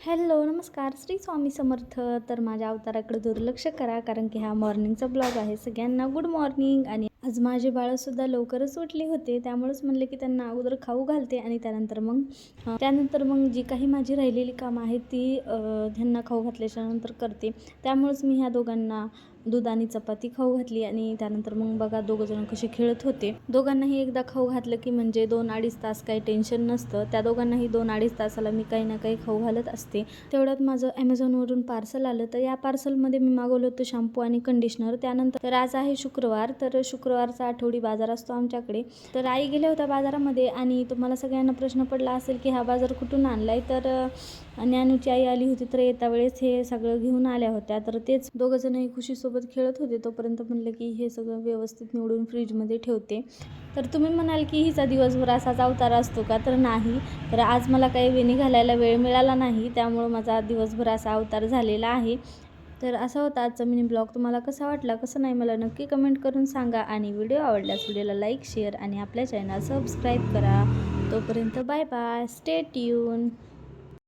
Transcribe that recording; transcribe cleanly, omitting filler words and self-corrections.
Hello, नमस्कार. श्री स्वामी समर्थ. तर माझ्या अवताराकडे दुर्लक्ष करा, कारण की हा मॉर्निंगचा ब्लॉग आहे. सगळ्यांना गुड मॉर्निंग. आणि आज माझे बाळंसुद्धा लवकरच उठले होते, त्यामुळेच म्हणले की त्यांना अगोदर खाऊ घालते आणि त्यानंतर मग जी काही माझी राहिलेली कामं आहेत ती त्यांना खाऊ घातल्याच्यानंतर करते. त्यामुळेच मी ह्या दोघांना दूध आणि चपाती खाऊ घातली आणि त्यानंतर मग बघा दोघंजण कसे खेळत होते. दोघांनाही एकदा खाऊ घातलं की म्हणजे 2-2.5 तास काही टेन्शन नसतं. त्या दोघांनाही 2-2.5 तासाला मी काही ना काही खाऊ घालत असते. तेवढ्यात माझं ॲमेझॉनवरून पार्सल आलं. तर या पार्सलमध्ये मी मागवलं होतं शॅम्पू आणि कंडिशनर. त्यानंतर आज आहे शुक्रवार, तर शुक्रवारचा आठवडी बाजार असतो आमच्याकडे. तर आई गेल्या होत्या बाजारामध्ये आणि तुम्हाला सगळ्यांना प्रश्न पडला असेल की हा बाजार कुठून आणलाय. तर ज्ञानूची आई आली होती, तर येता वेळेस हे सगळं घेऊन आल्या होत्या. तर तेच दोघंजणही खुशीसोबत खेळत होते. तोपर्यंत म्हणलं की हे सगळं व्यवस्थित निवडून फ्रीजमध्ये ठेवते. तर तुम्ही म्हणाल की हिचा दिवसभर असाच अवतार असतो का? तर नाही. तर आज मला काही वेणी घालायला वेळ मिळाला नाही, त्यामुळं माझा दिवसभर असा अवतार झालेला आहे. तर असा होता आजचा मिनी ब्लॉग. तुम्हाला कसा वाटला, कसं नाही, मला नक्की कमेंट करून सांगा. आणि व्हिडिओ आवडल्यास व्हिडिओला लाईक, शेअर आणि आपल्या चॅनल सबस्क्राईब करा. तोपर्यंत बाय बाय. Stay tune.